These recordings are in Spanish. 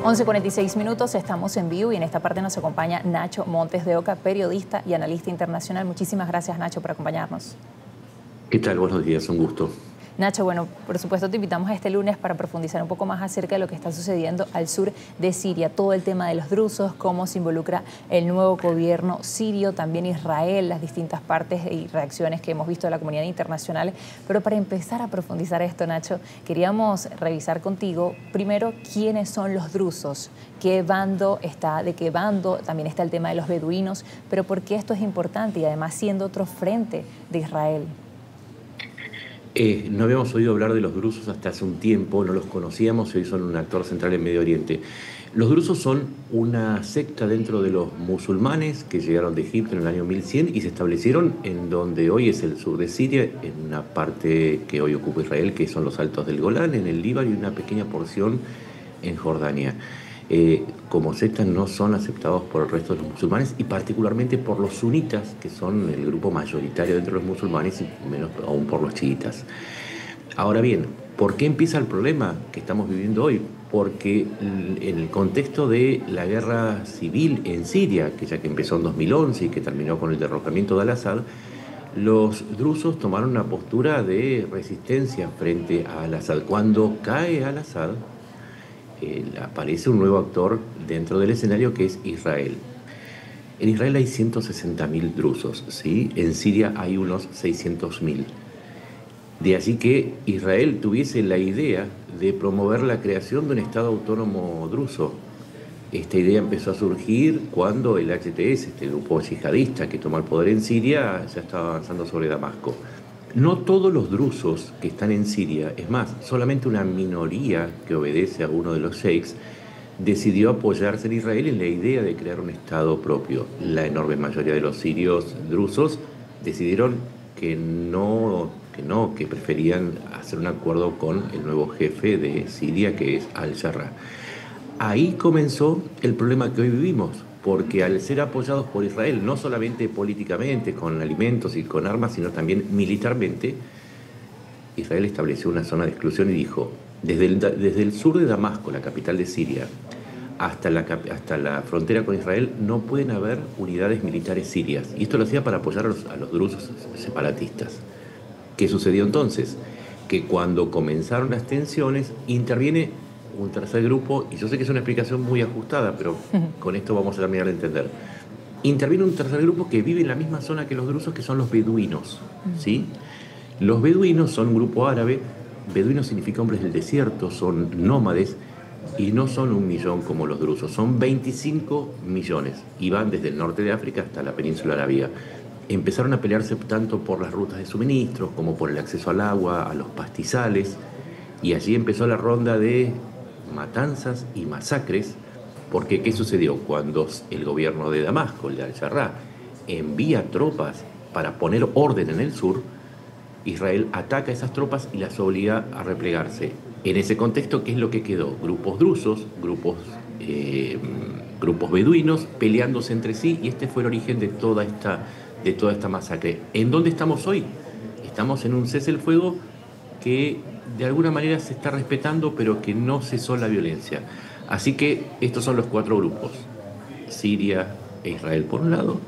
11:46, estamos en vivo y en esta parte nos acompaña Nacho Montes de Oca, periodista y analista internacional. Muchísimas gracias, Nacho, por acompañarnos. ¿Qué tal? Buenos días, un gusto. Nacho, bueno, por supuesto te invitamos este lunes para profundizar un poco más acerca de lo que está sucediendo al sur de Siria, todo el tema de los drusos, cómo se involucra el nuevo gobierno sirio, también Israel, las distintas partes y reacciones que hemos visto de la comunidad internacional. Pero para empezar a profundizar esto, Nacho, queríamos revisar contigo primero quiénes son los drusos, qué bando está, de qué bando, también está el tema de los beduinos, pero por qué esto es importante y además siendo otro frente de Israel. No habíamos oído hablar de los drusos hasta hace un tiempo, no los conocíamos y hoy son un actor central en Medio Oriente. Los drusos son una secta dentro de los musulmanes que llegaron de Egipto en el año 1100 y se establecieron en donde hoy es el sur de Siria, en una parte que hoy ocupa Israel, que son los Altos del Golán, en el Líbano y una pequeña porción en Jordania. Como sectas no son aceptados por el resto de los musulmanes y particularmente por los sunitas, que son el grupo mayoritario dentro de los musulmanes y menos aún por los chiitas. Ahora bien, ¿por qué empieza el problema que estamos viviendo hoy? Porque en el contexto de la guerra civil en Siria, que ya que empezó en 2011 y que terminó con el derrocamiento de Al-Assad, los drusos tomaron una postura de resistencia frente a Al-Assad. Cuando cae Al-Assad, aparece un nuevo actor dentro del escenario que es Israel. En Israel hay 160.000 drusos, ¿sí? En Siria hay unos 600.000. De allí que Israel tuviese la idea de promover la creación de un Estado autónomo druso. Esta idea empezó a surgir cuando el HTS, este grupo yihadista que toma el poder en Siria, ya estaba avanzando sobre Damasco. No todos los drusos que están en Siria, es más, solamente una minoría que obedece a uno de los sheiks, decidió apoyarse en Israel en la idea de crear un Estado propio. La enorme mayoría de los sirios drusos decidieron que preferían hacer un acuerdo con el nuevo jefe de Siria, que es Al-Jarrah. Ahí comenzó el problema que hoy vivimos, porque al ser apoyados por Israel, no solamente políticamente, con alimentos y con armas, sino también militarmente, Israel estableció una zona de exclusión y dijo, desde el sur de Damasco, la capital de Siria, hasta la frontera con Israel, no pueden haber unidades militares sirias. Y esto lo hacía para apoyar a los drusos separatistas. ¿Qué sucedió entonces? Que cuando comenzaron las tensiones, interviene un tercer grupo, y yo sé que es una explicación muy ajustada, pero con esto vamos a terminar de entender. Interviene un tercer grupo que vive en la misma zona que los drusos, que son los beduinos, ¿sí? Los beduinos son un grupo árabe. Beduinos significa hombres del desierto, son nómades, y no son 1 millón como los drusos, son 25 millones, y van desde el norte de África hasta la península arábiga. Empezaron a pelearse tanto por las rutas de suministros como por el acceso al agua, a los pastizales, y allí empezó la ronda de matanzas y masacres, porque ¿qué sucedió? Cuando el gobierno de Damasco, el de Al-Jarrah, envía tropas para poner orden en el sur, Israel ataca a esas tropas y las obliga a replegarse. En ese contexto, ¿qué es lo que quedó? Grupos drusos, grupos beduinos peleándose entre sí, y este fue el origen de toda esta masacre. ¿En dónde estamos hoy? Estamos en un cese el fuego que de alguna manera se está respetando, pero que no cesó la violencia. Así que estos son los 4 grupos: Siria e Israel por un lado,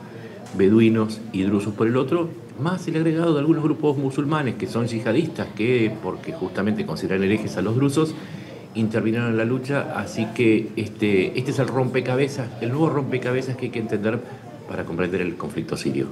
beduinos y drusos por el otro, más el agregado de algunos grupos musulmanes que son yihadistas, que porque justamente consideran herejes a los drusos, intervinieron en la lucha. Así que este es el rompecabezas, el nuevo rompecabezas que hay que entender para comprender el conflicto sirio.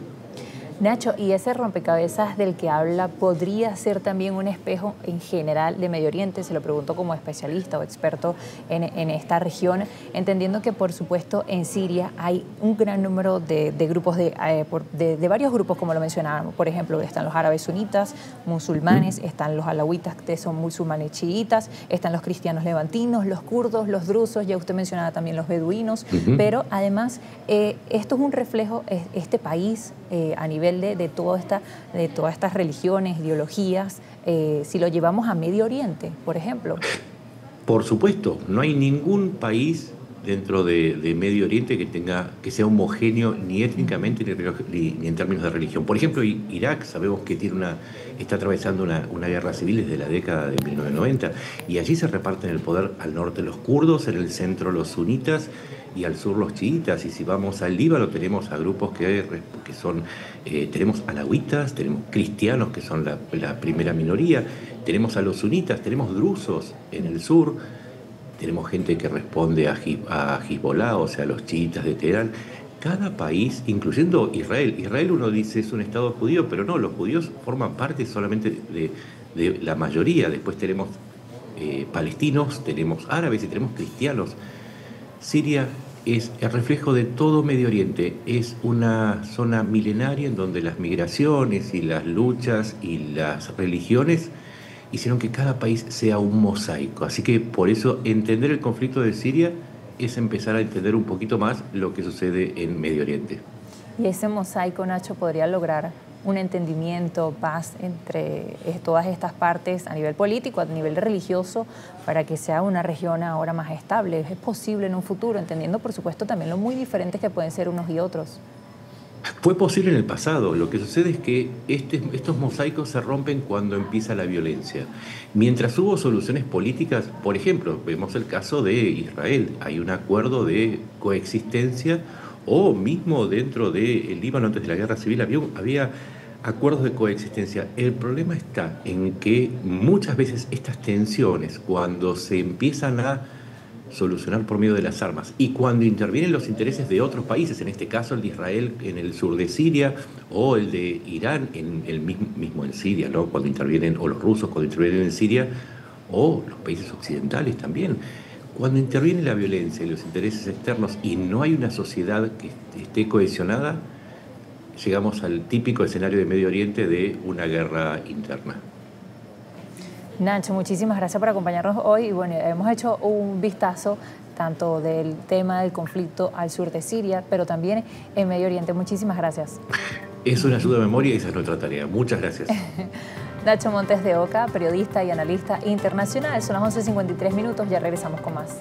Nacho, ¿y ese rompecabezas del que habla podría ser también un espejo en general de Medio Oriente? Se lo pregunto como especialista o experto en esta región, entendiendo que por supuesto en Siria hay un gran número de grupos, de varios grupos, como lo mencionábamos. Por ejemplo, están los árabes sunitas, musulmanes, están los alawitas, que son musulmanes chiitas, están los cristianos levantinos, los kurdos, los drusos, ya usted mencionaba también los beduinos, pero además esto es un reflejo, este país a nivel de todas estas religiones, ideologías, si lo llevamos a Medio Oriente, por ejemplo. Por supuesto, no hay ningún país dentro de Medio Oriente que sea homogéneo ni étnicamente ni en términos de religión. Por ejemplo, Irak sabemos que está atravesando una guerra civil desde la década de 1990 y allí se reparten el poder al norte los kurdos, en el centro los sunitas y al sur los chiitas. Y si vamos al Líbano tenemos a grupos que son, tenemos alawitas, tenemos cristianos que son la primera minoría, tenemos a los sunitas, tenemos drusos en el sur, tenemos gente que responde a Hezbollah, o sea, los chiitas de Teherán. Cada país, incluyendo Israel uno dice es un estado judío, pero no, los judíos forman parte solamente de la mayoría. Después tenemos palestinos, tenemos árabes y tenemos cristianos. Siria es el reflejo de todo Medio Oriente, es una zona milenaria en donde las migraciones y las luchas y las religiones hicieron que cada país sea un mosaico. Así que por eso entender el conflicto de Siria es empezar a entender un poquito más lo que sucede en Medio Oriente. Y ese mosaico, Nacho, podría lograr un entendimiento, paz entre todas estas partes a nivel político, a nivel religioso, para que sea una región ahora más estable. ¿Es posible en un futuro, entendiendo por supuesto también lo muy diferentes que pueden ser unos y otros? Fue posible en el pasado. Lo que sucede es que estos mosaicos se rompen cuando empieza la violencia. Mientras hubo soluciones políticas, por ejemplo, vemos el caso de Israel, hay un acuerdo de coexistencia, o mismo dentro del Líbano antes de la guerra civil había acuerdos de coexistencia. El problema está en que muchas veces estas tensiones, cuando se empiezan a solucionar por medio de las armas y cuando intervienen los intereses de otros países, en este caso el de Israel en el sur de Siria o el de Irán mismo en Siria, ¿no? Cuando intervienen, o los rusos cuando intervienen en Siria, o los países occidentales también. Cuando interviene la violencia y los intereses externos y no hay una sociedad que esté cohesionada, llegamos al típico escenario de Medio Oriente de una guerra interna. Nacho, muchísimas gracias por acompañarnos hoy. Y bueno, hemos hecho un vistazo tanto del tema del conflicto al sur de Siria, pero también en Medio Oriente. Muchísimas gracias. Es una ayuda de memoria y esa es nuestra tarea. Muchas gracias. Nacho Montes de Oca, periodista y analista internacional. Son las 11:53, ya regresamos con más.